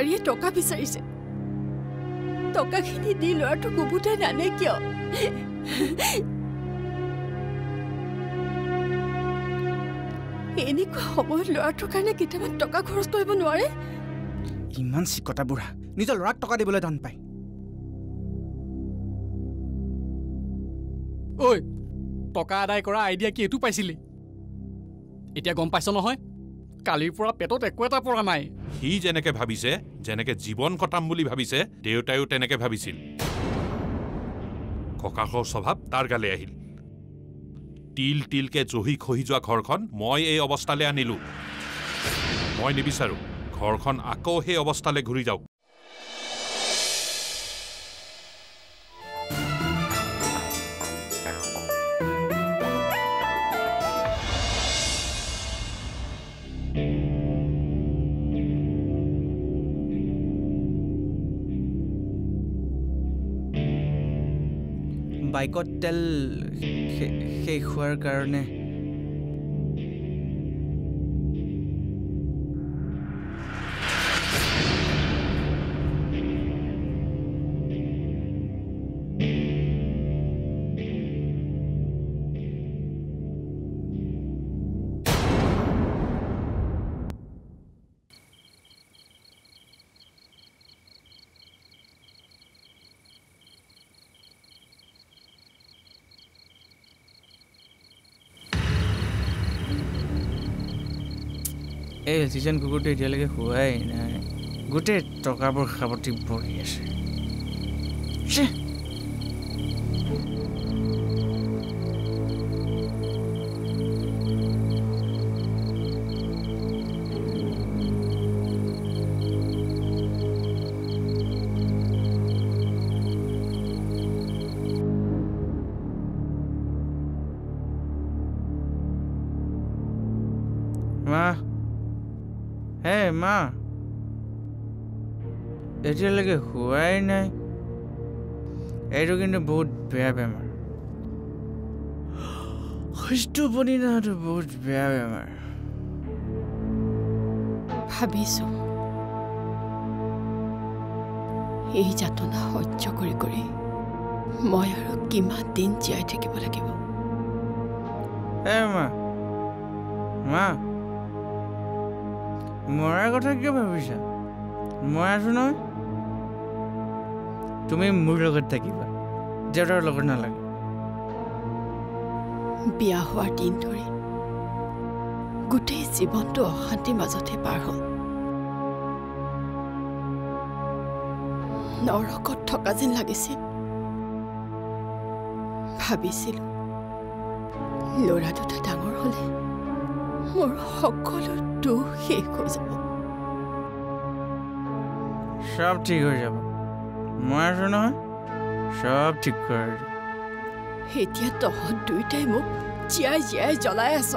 ভিকাৰীয়ে টকা বিচাৰিছে টকাখিনি দি ল'ৰাটোক উভতাই নানে কিয় এনেকুৱা সময়ত ল'ৰাটোৰ কাৰণে কেইটামান টকা খৰচ কৰিব নোৱাৰে ইমান চিকটা বুঢ়া নিজৰ ল'ৰাক টকা দিবলৈ টান পায় ঐ টকা আদায় কৰা আইডিয়া কি এইটো পাইছিলি এতিয়া গম পাইছ নহয় কালিৰ পৰা পেটত একো এটা পৰা নাই সি যেনেকে ভাবিছে যেনেকে জীৱন কটাম বুলি ভাবিছে দেউতায়ো তেনেকে ভাবিছিল ককাকৰ স্বভাৱ তাৰ গালে আহিল তিল তিলকে জহি খহি যোৱা ঘৰখন মই এই অৱস্থালৈ আনিলো মই নিবিচাৰো ঘৰখন আকৌ সেই অৱস্থালৈ ঘূৰি যাওক বাইকত তেল শেষ হোৱাৰ কাৰণে এই এলচিজন কুকুৰটো এতিয়ালৈকে হোৱাই নাই গোটেই টকাবোৰ সাৱটি বহি আছে মা হে মা এতিয়ালৈকে হোৱাই নাই এইটো কিন্তু বহুত বেয়া বেমাৰ টোপনি নহাটো বহুত বেয়া বেমাৰ ভাবিছো এই যাতনা সহ্য কৰি কৰি মই আৰু কিমান দিন জীয়াই থাকিব লাগিব হে মা মা মৰাৰ কথা কিয় ভাবিছা মই আছো নহয় তুমি মোৰ লগত থাকিবা দেউতাৰ লগত নালাগে বিয়া হোৱাৰ দিন ধৰি গোটেই জীৱনটো অশান্তিৰ মাজতে পাৰ হ'ল নৰকত থকা যেন লাগিছিল ভাবিছিলো ল'ৰা দুটা ডাঙৰ হ'লে মোৰ সকলো দুখ শেষ হৈ যাব সব ঠিক হৈ যাব মই আছো নহয় সব ঠিক কৰি এতিয়া তহঁত দুইটাই মোক জীয়াই জীয়াই জ্বলাই আছ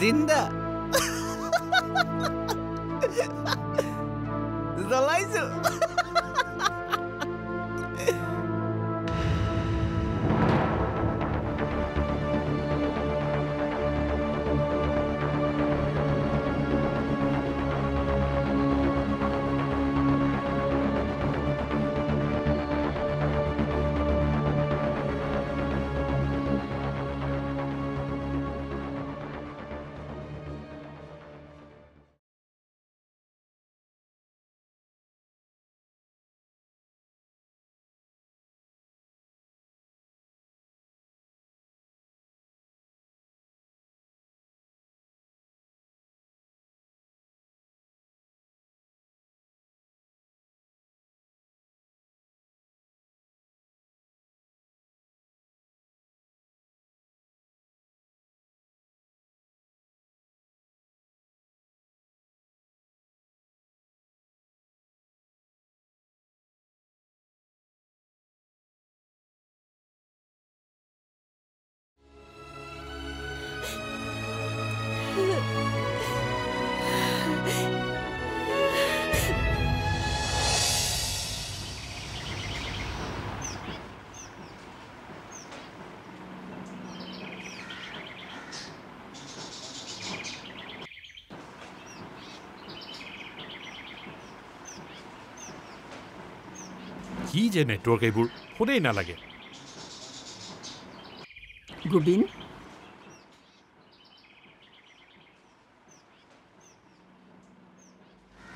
জিন্দা জ্বলাইছো কি যে নেটৱৰ্ক এইবোৰ ফোনেই নালাগে গোবিন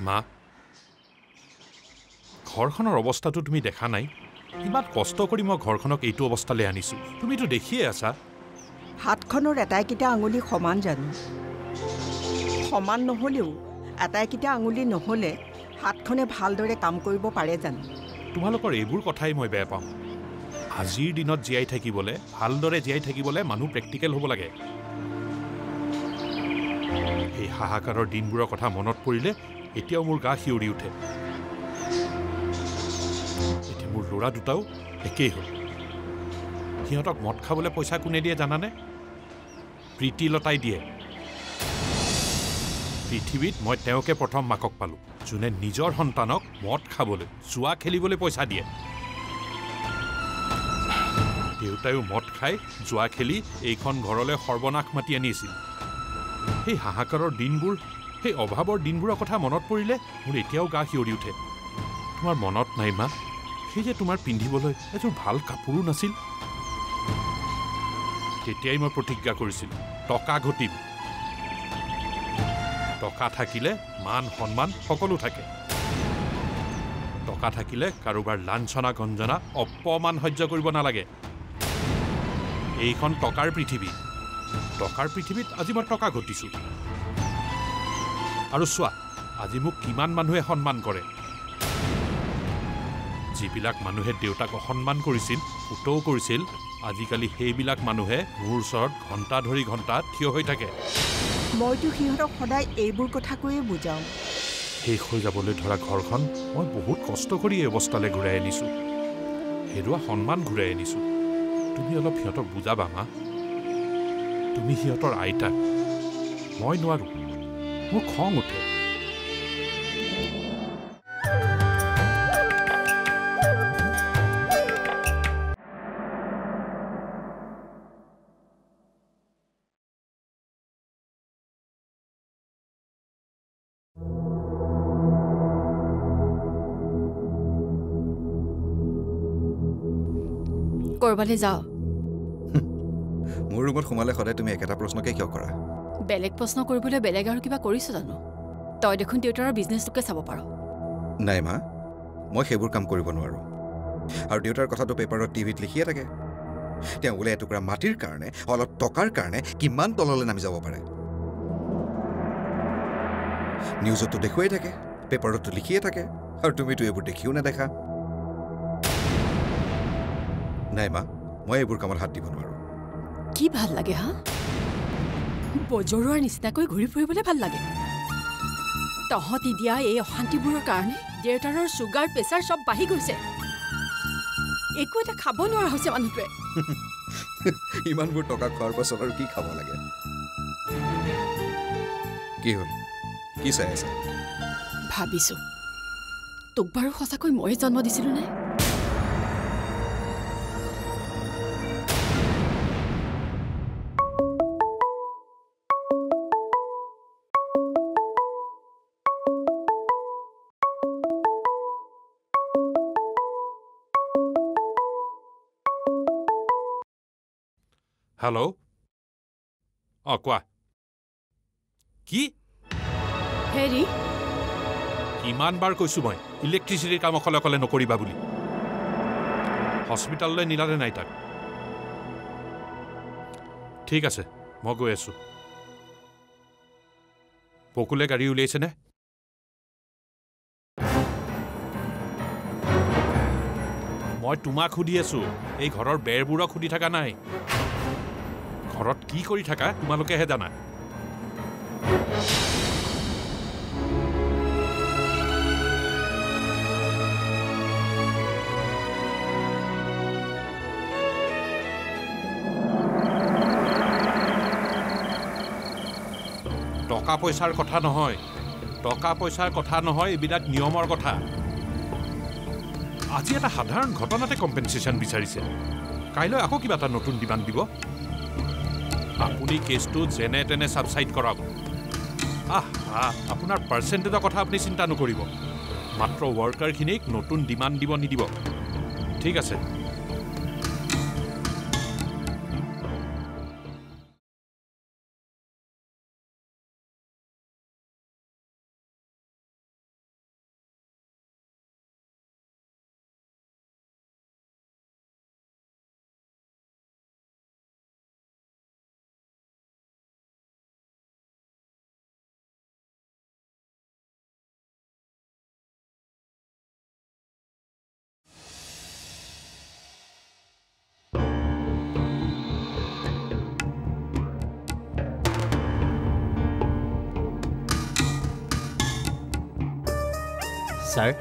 মা ঘৰখনৰ অৱস্থাটো তুমি দেখা নাই ইমান কষ্ট কৰি মই ঘৰখনক এইটো অৱস্থালৈ আনিছো তুমিতো দেখিয়ে আছা হাতখনৰ এটাইকেইটা আঙুলি সমান জানো সমান নহ'লেও এটাইকেইটা আঙুলি নহ'লে হাতখনে ভালদৰে কাম কৰিব পাৰে জানো তোমালোকৰ এইবোৰ কথাই মই বেয়া পাওঁ আজিৰ দিনত জীয়াই থাকিবলৈ ভালদৰে জীয়াই থাকিবলৈ মানুহ প্ৰেক্টিকেল হ'ব লাগে এই হাহাকাৰৰ দিনবোৰৰ কথা মনত পৰিলে এতিয়াও মোৰ গা শিয়ৰি উঠে এতিয়া মোৰ ল'ৰা দুটাও একেই হ'ল সিহঁতক মদ খাবলৈ পইচা কোনে দিয়ে জানানে প্ৰীতিলতাই দিয়ে পৃথিৱীত মই তেওঁকে প্ৰথম মাকক পালোঁ যোনে নিজৰ সন্তানক মদ খাবলৈ জুৱা খেলিবলৈ পইচা দিয়ে দেউতায়ো মদ খাই জুৱা খেলি এইখন ঘৰলৈ সৰ্বনাশ মাতি আনিছিল সেই হাহাকাৰৰ দিনবোৰ সেই অভাৱৰ দিনবোৰৰ কথা মনত পৰিলে মোৰ এতিয়াও গা শিয়ৰি উঠে তোমাৰ মনত নাই মা সেই যে তোমাৰ পিন্ধিবলৈ এযোৰ ভাল কাপোৰো নাছিল তেতিয়াই মই প্ৰতিজ্ঞা কৰিছিলোঁ টকা ঘটিম টকা থাকিলে মান সন্মান সকলো থাকে টকা থাকিলে কাৰোবাৰ লাঞ্ছনা গঞ্জনা অপমান সহ্য কৰিব নালাগে এইখন টকাৰ পৃথিৱী টকাৰ পৃথিৱীত আজি মই টকা ঘটিছোঁ আৰু চোৱা আজি মোক কিমান মানুহে সন্মান কৰে যিবিলাক মানুহে দেউতাক অসন্মান কৰিছিল পুতৌ কৰিছিল আজিকালি সেইবিলাক মানুহে মোৰ ওচৰত ঘণ্টা ধৰি ঘণ্টা থিয় হৈ থাকে মইতো সিহঁতক সদায় এইবোৰ কথা কৈয়ে বুজাওঁ শেষ হৈ যাবলৈ ধৰা ঘৰখন মই বহুত কষ্ট কৰি এই অৱস্থালৈ ঘূৰাই আনিছোঁ হেৰুৱা সন্মান ঘূৰাই আনিছোঁ তুমি অলপ সিহঁতক বুজাবা মা তুমি সিহঁতৰ আইতা মই নোৱাৰোঁ মোৰ খং উঠে কৰবালৈ যাওঁ মোৰ ৰুমত সোমালে সদায় তুমি একেটা প্ৰশ্নকে কিয় কৰা বেলেগ প্ৰশ্ন কৰিবলৈ বেলেগ আৰু কিবা কৰিছোঁ জানো তই দেখোন দেউতাৰৰ বিজনেছটোকে চাব পাৰ নাই মা মই সেইবোৰ কাম কৰিব নোৱাৰোঁ আৰু দেউতাৰ কথাটো পেপাৰত টিভিত লিখিয়ে থাকে তেওঁ বোলে এটুকুৰা মাটিৰ কাৰণে অলপ টকাৰ কাৰণে কিমান তললৈ নামি যাব পাৰে নিউজতো দেখুৱাই থাকে পেপাৰতো লিখিয়ে থাকে আৰু তুমিতো এইবোৰ দেখিও নেদেখা নাই মা মই এইবোৰ কামত হাত দিব নোৱাৰোঁ কি ভাল লাগে হা বজৰুৱাৰ নিচিনাকৈ ঘূৰি ফুৰিবলৈ ভাল লাগে তহঁতি দিয়া এই অশান্তিবোৰৰ কাৰণে দেউতাৰৰ চুগাৰ প্ৰেছাৰ চব বাঢ়ি গৈছে একো এটা খাব নোৱাৰা হৈছে মানুহটোৱে ইমানবোৰ টকা খোৱাৰ পাছত আৰু কি খাব লাগে কি হ'ল কি চাই আছা ভাবিছোঁ তোক বাৰু সঁচাকৈ ময়ে জন্ম দিছিলোঁ নে হেল্ল' অঁ কোৱা কি হেৰি কিমান বাৰ কৈছোঁ মই ইলেক্ট্ৰিচিটিৰ কাম অকলে অকলে নকৰিবা বুলি হস্পিটেললৈ নিলানে নাই তাক ঠিক আছে মই গৈ আছোঁ বকুলে গাড়ী উলিয়াইছেনে মই তোমাক সুধি আছোঁ এই ঘৰৰ বেৰবোৰক সুধি থকা নাই ঘৰত কি কৰি থাকা তোমালোকেহে জানা টকা পইচাৰ কথা নহয় এইবিলাক নিয়মৰ কথা আজি এটা সাধাৰণ ঘটনাতে কম্পেনচেশ্যন বিচাৰিছে কাইলৈ আকৌ কিবা এটা নতুন ডিমাণ্ড দিব আপুনি কেছটো যেনে তেনে ছাবচাইড কৰক আপোনাৰ পাৰ্চেণ্টেজৰ কথা আপুনি চিন্তা নকৰিব মাত্ৰ ৱৰ্কাৰখিনিক নতুন ডিমাণ্ড দিব নিদিব ঠিক আছে স্যাৰ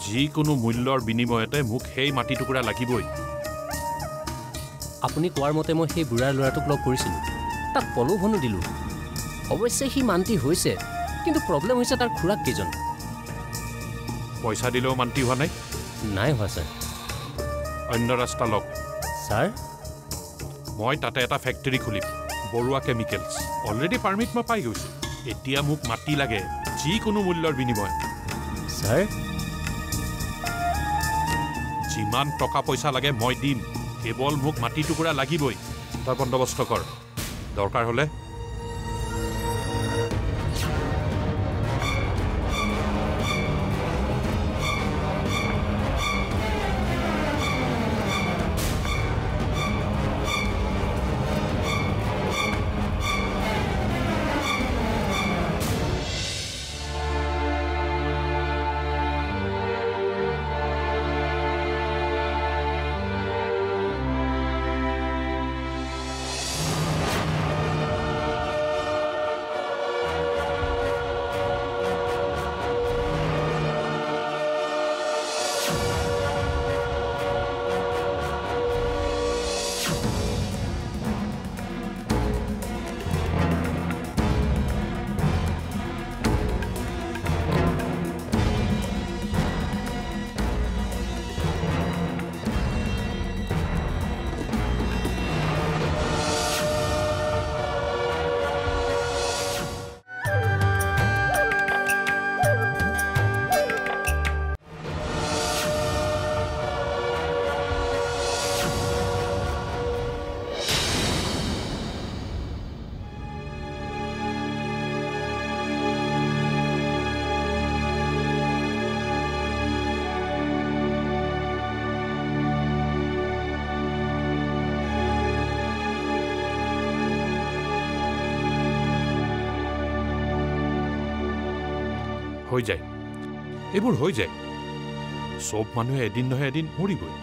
যিকোনো মূল্যৰ বিনিময়তে মোক সেই মাটি টুকুৰা লাগিবই আপুনি কোৱাৰ মতে মই সেই বুঢ়াৰ ল'ৰাটোক লগ কৰিছিলোঁ তাক প্ৰলোভনো দিলোঁ অৱশ্যে সি মান্তি হৈছে কিন্তু প্ৰব্লেম হৈছে তাৰ খুৰাক কেইজন পইচা দিলেও মান্তি হোৱা নাই নাই হোৱা ছাৰ অন্য ৰাস্তা লগ ছাৰ মই তাতে এটা ফেক্টৰী খুলিম বৰুৱা কেমিকেলছ অলৰেডি পাৰ্মিট মই পাই গৈছোঁ এতিয়া মোক মাটি লাগে যিকোনো মূল্যৰ বিনিময় ছাৰ যিমান টকা পইচা লাগে মই দিম কেৱল মোক মাটি টুকুৰা লাগিবই তাৰ বন্দোবস্ত কৰ দৰকাৰ হ'লে হৈ যায় এইবোৰ হৈ যায় সব মানুহে এদিন নহয় এদিন মৰিবই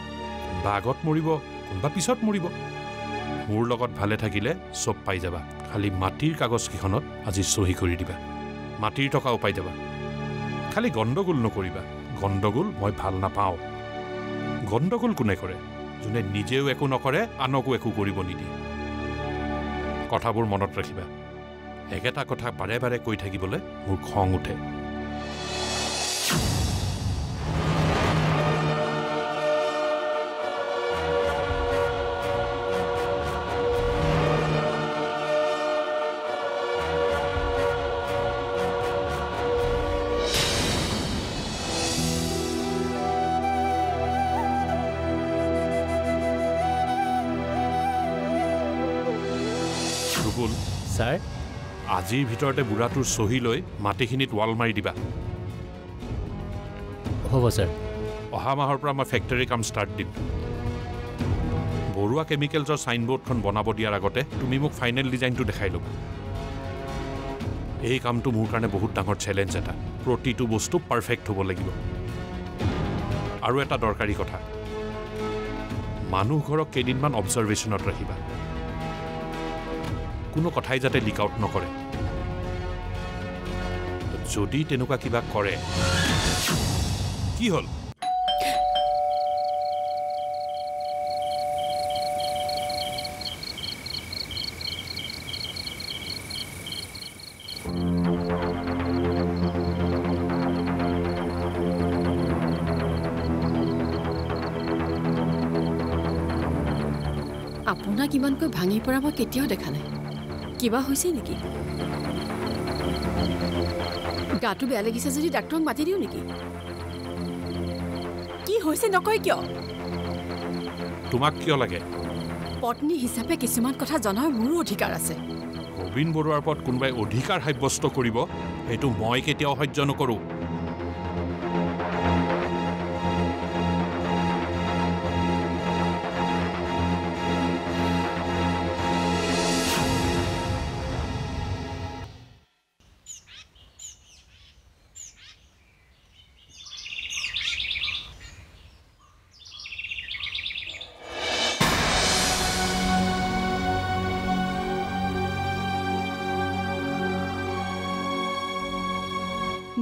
কোনোবা আগত মৰিব কোনোবা পিছত মৰিব মোৰ লগত ভালে থাকিলে সব পাই যাবা খালি মাটিৰ কাগজকেইখনত আজি চহী কৰি দিবা মাটিৰ টকাও পাই যাবা খালি গণ্ডগোল নকৰিবা গণ্ডগোল মই ভাল নাপাওঁ গণ্ডগোল কোনে কৰে যোনে নিজেও একো নকৰে আনকো একো কৰিব নিদিয়ে কথাবোৰ মনত ৰাখিবা একেটা কথা বাৰে বাৰে কৈ থাকিবলৈ মোৰ খং উঠে ছাৰ আজিৰ ভিতৰতে বুঢ়াটোৰ চহী লৈ মাটিখিনিত ৱাল মাৰি দিবা হ'ব ছাৰ অহা মাহৰ পৰা মই ফেক্টৰী কাম ষ্টাৰ্ট দিম বৰুৱা কেমিকেলছৰ চাইনবোৰ্ডখন বনাব দিয়াৰ আগতে তুমি মোক ফাইনেল ডিজাইনটো দেখাই ল'বা এই কামটো মোৰ কাৰণে বহুত ডাঙৰ চেলেঞ্জ এটা প্ৰতিটো বস্তু পাৰফেক্ট হ'ব লাগিব আৰু এটা দৰকাৰী কথা মানুহ ঘৰক কেইদিনমান অবজাৰভেশ্যনত ৰাখিবা কোনো কথাই যাতে লিক আউট নকৰে যদি তেনেকুৱা কিবা কৰে কি হ'ল আপোনাক ইমানকৈ ভাঙি পৰা মই কেতিয়াও দেখা নাই কিবা হৈছে নেকি গাটো বেয়া লাগিছে যদি ডাক্তৰক মাতি দিওঁ নেকি কি হৈছে নকয় কিয় তোমাক কিয় লাগে? পত্নী হিচাপে কিছুমান কথা জনাৰ মোৰো অধিকাৰ আছে। প্ৰবীণ বৰুৱাৰ ওপৰত কোনোবাই অধিকাৰ সাব্যস্ত কৰিব সেইটো মই কেতিয়াও সহ্য নকৰোঁ।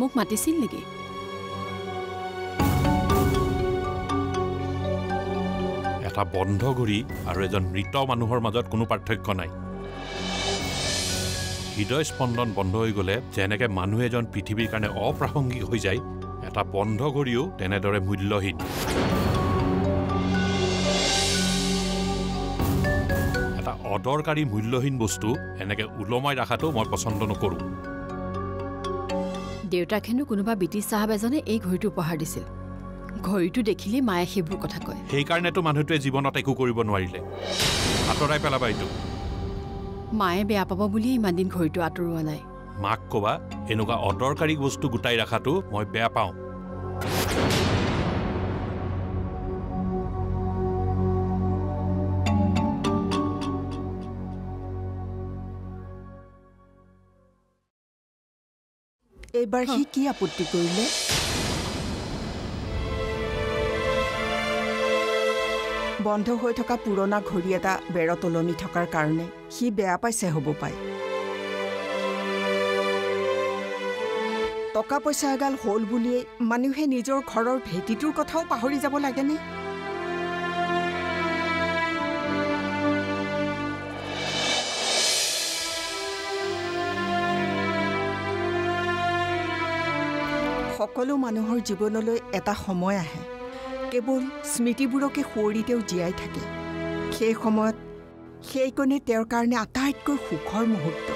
মোক মাতিছিল নেকি? এটা বন্ধ ঘড়ী আৰু এজন মৃত মানুহৰ মাজত কোনো পাৰ্থক্য নাই। হৃদয় স্পন্দন বন্ধ হৈ গ'লে যেনেকে মানুহ এজন পৃথিৱীৰ কাৰণে অপ্ৰাসংগিক হৈ যায়, এটা বন্ধ ঘড়ীও তেনেদৰে মূল্যহীন। এটা অদৰকাৰী মূল্যহীন বস্তু এনেকে ওলমাই ৰখাটো মই পচন্দ নকৰোঁ। দেউতাক হেনো কোনোবা ব্ৰিটিছ চাহাব এজনে এই ঘড়ীটো উপহাৰ দিছিল। ঘড়ীটো দেখিলেই মায়ে সেইবোৰ কথা কয়। সেইকাৰণেতো মানুহটোৱে জীৱনত একো কৰিব নোৱাৰিলে। আঁতৰাই পেলাবা এইটো। মায়ে বেয়া পাব বুলিয়ে ইমান দিন ঘড়ীটো আঁতৰোৱা নাই। মাক ক'বা এনেকুৱা অদৰকাৰী বস্তু গোটাই ৰখাটো মই বেয়া পাওঁ। এইবাৰ সি কি আপত্তি কৰিলে? বন্ধ হৈ থকা পুৰণা ঘড়ী এটা বেৰত ওলমি থকাৰ কাৰণে সি বেয়া পাইছে হ'ব পায়। টকা পইচা এগাল হ'ল বুলিয়েই মানুহে নিজৰ ঘৰৰ ভেটিটোৰ কথাও পাহৰি যাব লাগেনে? সকলো মানুহৰ জীৱনলৈ এটা সময় আহে, কেৱল স্মৃতিবোৰকে সোঁৱৰি তেওঁ জীয়াই থাকে। সেই সময়ত সেইকণে তেওঁৰ কাৰণে আটাইতকৈ সুখৰ মুহূৰ্ত।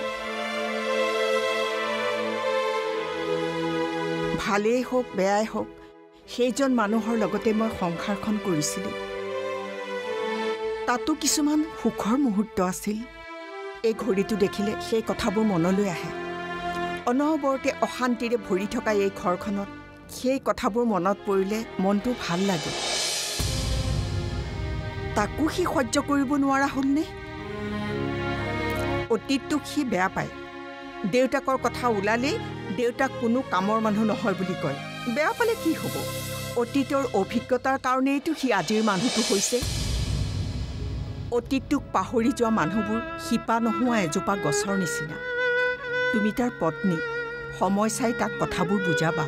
ভালেই হওক বেয়াই হওক, সেইজন মানুহৰ লগতে মই সংসাৰখন কৰিছিলোঁ। তাতো কিছুমান সুখৰ মুহূৰ্ত আছিল। এই ঘড়ীটো দেখিলে সেই কথাবোৰ মনলৈ আহে। অনবৰতে অশান্তিৰে ভৰি থকা এই ঘৰখনত সেই কথাবোৰ মনত পৰিলে মনটো ভাল লাগে। তাকো সি সহ্য কৰিব নোৱাৰা হ'লনে? অতীতটোক সি বেয়া পায়। দেউতাকৰ কথা ওলালেই দেউতাক কোনো কামৰ মানুহ নহয় বুলি কয়। বেয়া পালে কি হ'ব? অতীতৰ অভিজ্ঞতাৰ কাৰণেইতো সি আজিৰ মানুহটো হৈছে। অতীতটোক পাহৰি যোৱা মানুহবোৰ শিপা নোহোৱা এজোপা গছৰ নিচিনা। তুমি তাৰ পত্নী, সময় চাই তাক কথাবোৰ বুজাবা।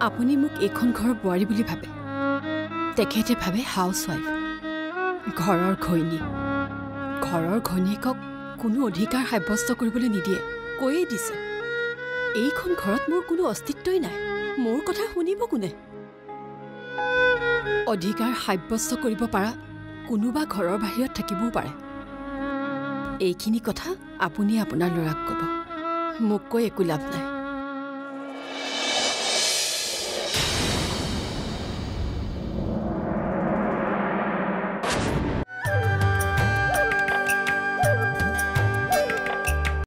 আপুনি মোক এইখন ঘৰৰ বোৱাৰী বুলি ভাবে, তেখেতে ভাবে হাউচৱাইফ, ঘৰৰ ঘৈণী। ঘৰৰ ঘৈণীয়েকক কোনো অধিকাৰ সাব্যস্ত কৰিবলৈ নিদিয়ে, কৈয়ে দিছে এইখন ঘৰত মোৰ কোনো অস্তিত্বই নাই। মোৰ কথা শুনিব কোনে? অধিকাৰ সাব্যস্ত কৰিব পাৰা কোনোবা ঘৰৰ বাহিৰত থাকিবও পাৰে। এইখিনি কথা আপুনি আপোনাৰ ল'ৰাক ক'ব, মোক কৈ একো লাভ নাই।